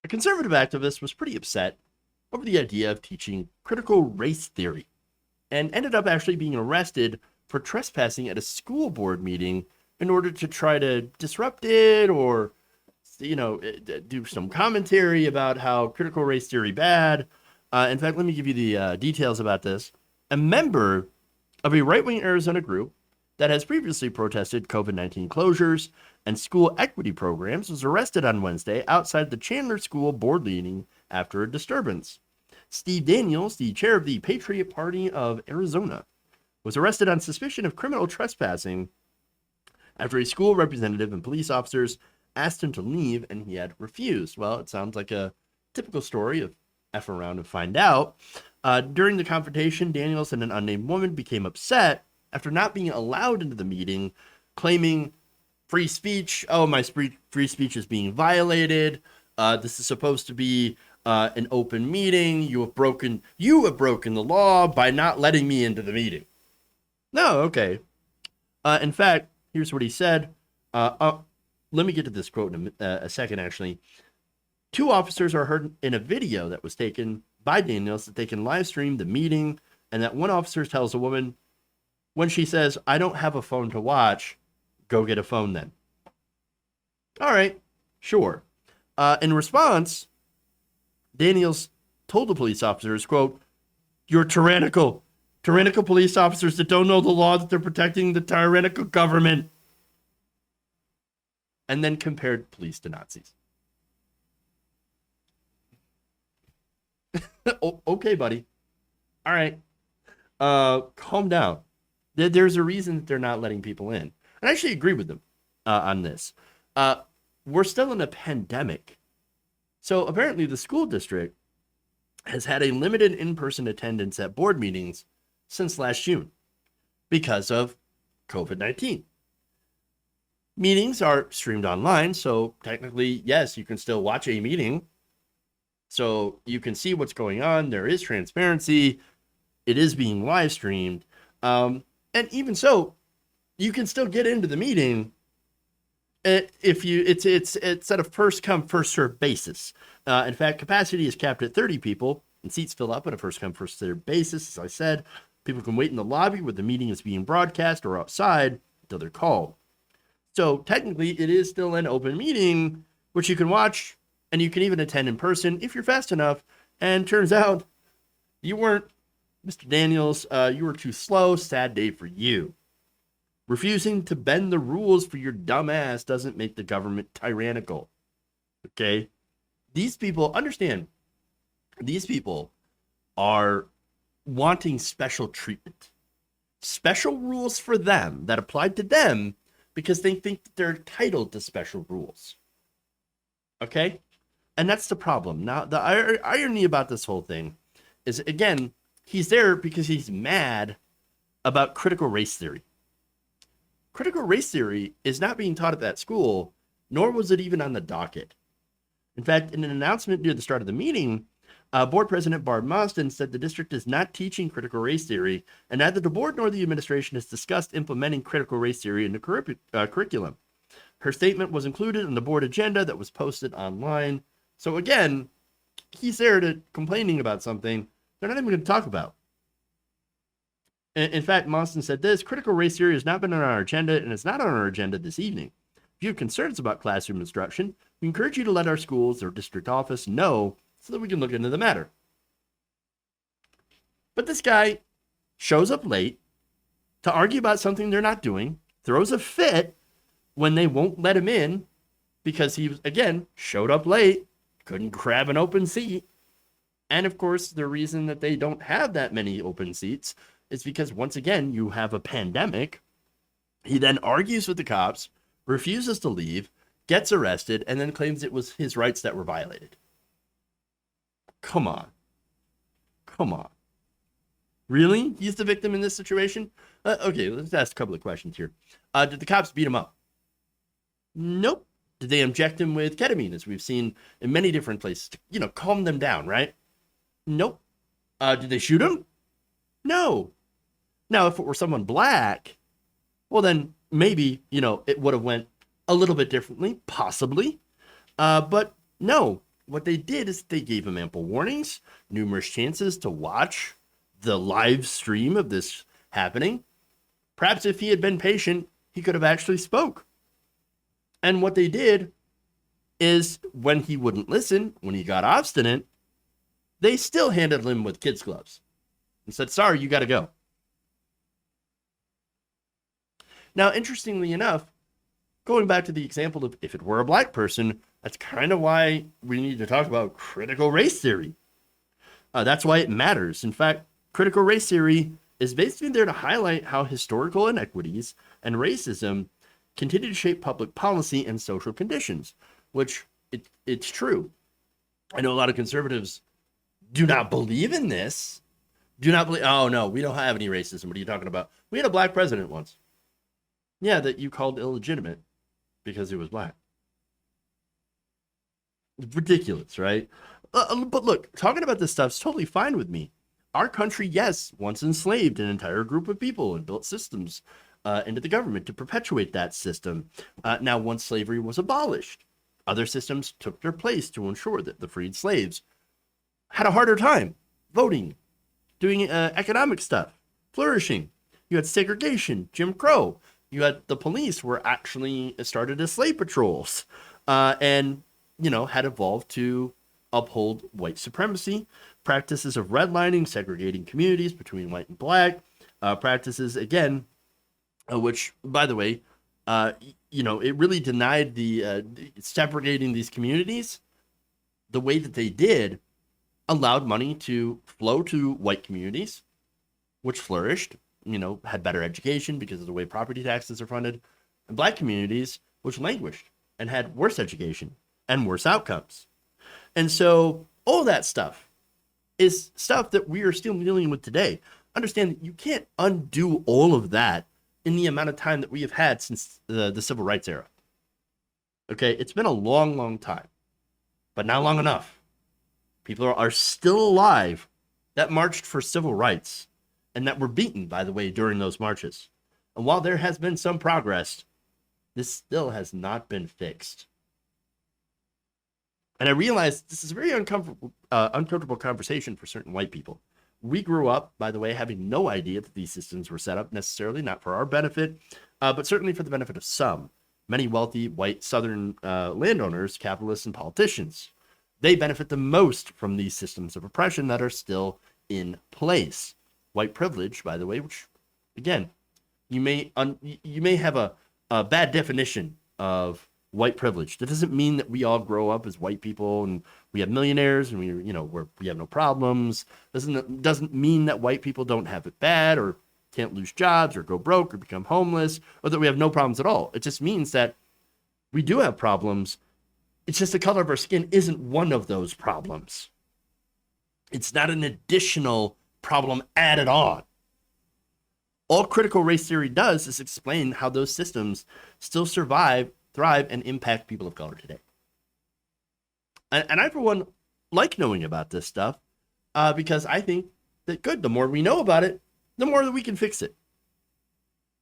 A conservative activist was pretty upset over the idea of teaching critical race theory and ended up actually being arrested for trespassing at a school board meeting in order to try to disrupt it or, do some commentary about how critical race theory bad. In fact, let me give you the details about this. A member of a right-wing Arizona group that has previously protested COVID-19 closures and school equity programs was arrested on Wednesday outside the Chandler school board meeting after a disturbance. Steve Daniels, the chair of the Patriot Party of Arizona, was arrested on suspicion of criminal trespassing after a school representative and police officers asked him to leave and he had refused. Well, it sounds like a typical story of F around and find out. During the confrontation, Daniels and an unnamed woman became upset after not being allowed into the meeting, claiming free speech. Oh, my free speech is being violated. This is supposed to be an open meeting. You have broken the law by not letting me into the meeting. No, okay. In fact, here's what he said. Let me get to this quote in a second, actually. Two officers are heard in a video that was taken by Daniels that they can live stream the meeting, and that one officer tells a woman when she says, "I don't have a phone to watch, go get a phone then." All right, sure. In response, Daniels told the police officers, quote, "You're tyrannical police officers that don't know the law, that they're protecting the tyrannical government." And then compared police to Nazis. Okay, buddy. All right. Calm down. There's a reason that they're not letting people in. I actually agree with them on this. We're still in a pandemic. So apparently the school district has had a limited in-person attendance at board meetings since last June because of COVID-19. Meetings are streamed online, so technically, yes, you can still watch a meeting. So you can see what's going on. There is transparency. It is being live streamed. And even so, you can still get into the meeting if it's at a first come, first served basis. In fact, capacity is capped at 30 people, and seats fill up on a first come, first served basis. As I said, people can wait in the lobby where the meeting is being broadcast or outside until they're called. So technically, it is still an open meeting, which you can watch, and you can even attend in person if you're fast enough. And turns out you weren't, Mr. Daniels. You were too slow. Sad day for you. Refusing to bend the rules for your dumb ass doesn't make the government tyrannical. Okay? These people, understand, these people are wanting special treatment. Special rules for them that apply to them because they think that they're entitled to special rules. Okay? And that's the problem. Now, the irony about this whole thing is, again, he's there because he's mad about critical race theory. Critical race theory is not being taught at that school, nor was it even on the docket. In fact, in an announcement near the start of the meeting, Board President Barb Mostyn said the district is not teaching critical race theory, and neither the board nor the administration has discussed implementing critical race theory in the curriculum. Her statement was included in the board agenda that was posted online. So again, he's there to complaining about something they're not even going to talk about. In fact, Mostyn said this: critical race theory has not been on our agenda, and it's not on our agenda this evening. If you have concerns about classroom instruction, we encourage you to let our schools or district office know so that we can look into the matter. But this guy shows up late to argue about something they're not doing, throws a fit when they won't let him in because he, again, showed up late, couldn't grab an open seat. And of course, the reason that they don't have that many open seats is because, once again, you have a pandemic. He then argues with the cops, refuses to leave, gets arrested, and then claims it was his rights that were violated. Come on. Really? He's the victim in this situation? Okay, let's ask a couple of questions here. Did the cops beat him up? Nope. Did they inject him with ketamine, as we've seen in many different places, to, calm them down, right? Nope. Did they shoot him? No. Now, if it were someone black, well, then maybe, it would have went a little bit differently, possibly. But no, what they did is they gave him ample warnings, numerous chances to watch the live stream of this happening. Perhaps if he had been patient, he could have actually spoke. And what they did is when he wouldn't listen, when he got obstinate, they still handled him with kids' gloves and said, sorry, you got to go. Now, interestingly enough, going back to the example of if it were a black person, that's kind of why we need to talk about critical race theory. That's why it matters. In fact, critical race theory is basically there to highlight how historical inequities and racism continue to shape public policy and social conditions, which it's true. I know a lot of conservatives do not believe in this, do not believe, oh no, we don't have any racism. What are you talking about? We had a black president once. Yeah, that you called illegitimate because he was black. Ridiculous, right? But look, talking about this stuff is totally fine with me. Our country, yes, once enslaved an entire group of people and built systems into the government to perpetuate that system. Now, once slavery was abolished, other systems took their place to ensure that the freed slaves had a harder time voting, doing economic stuff, flourishing. You had segregation, Jim Crow. You had the police were actually started as slave patrols and, you know, had evolved to uphold white supremacy, practices of redlining, segregating communities between white and black, practices, again, which, by the way, you know, it really denied the segregating these communities. The way that they did allowed money to flow to white communities, which flourished, you know, had better education because of the way property taxes are funded, and black communities, which languished and had worse education and worse outcomes. And so all that stuff is stuff that we are still dealing with today. Understand that you can't undo all of that in the amount of time that we have had since the civil rights era. Okay, it's been a long, long time, but not long enough. People are still alive that marched for civil rights and that were beaten, by the way, during those marches. And while there has been some progress, this still has not been fixed. And I realize this is a very uncomfortable conversation for certain white people. We grew up, by the way, having no idea that these systems were set up necessarily, not for our benefit, but certainly for the benefit of some. Many wealthy white Southern landowners, capitalists, and politicians. They benefit the most from these systems of oppression that are still in place. White privilege, by the way, which, again, you may have a bad definition of white privilege. That doesn't mean that we all grow up as white people and we have millionaires and we have no problems. Doesn't mean that white people don't have it bad or can't lose jobs or go broke or become homeless or that we have no problems at all. It just means that we do have problems. It's just the color of our skin isn't one of those problems. It's not an additional problem added on. All critical race theory does is explain how those systems still survive, thrive, and impact people of color today. And I, for one, like knowing about this stuff because I think that the more we know about it, the more that we can fix it.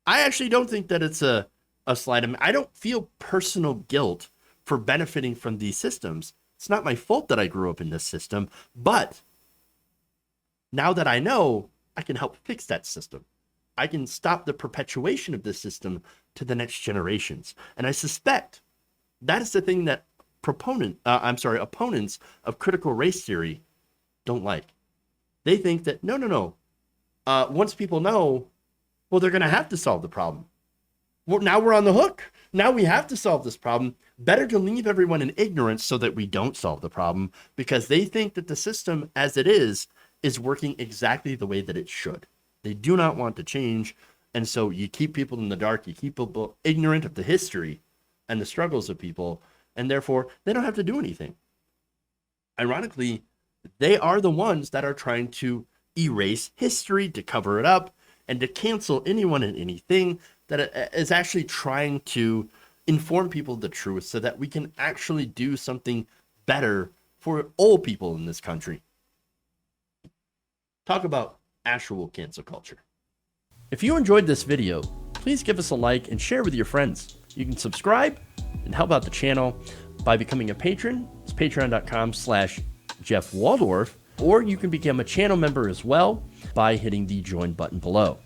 I actually don't think that it's a slight. I don't feel personal guilt for benefiting from these systems. It's not my fault that I grew up in this system, but now that I know, I can help fix that system. I can stop the perpetuation of this system to the next generations. And I suspect that is the thing that opponents of critical race theory don't like. They think that, no. Once people know, well, they're going to have to solve the problem. Well, now we're on the hook. Now we have to solve this problem. Better to leave everyone in ignorance so that we don't solve the problem because they think that the system as it is working exactly the way that it should. They do not want to change. And so you keep people in the dark. You keep people ignorant of the history and the struggles of people. And therefore, they don't have to do anything. Ironically, they are the ones that are trying to erase history, to cover it up, and to cancel anyone and anything that is actually trying to inform people the truth so that we can actually do something better for all people in this country. Talk about actual cancel culture. If you enjoyed this video, please give us a like and share with your friends. You can subscribe and help out the channel. by becoming a patron. It's patreon.com/Jeff Waldorf, or you can become a channel member as well by hitting the join button below.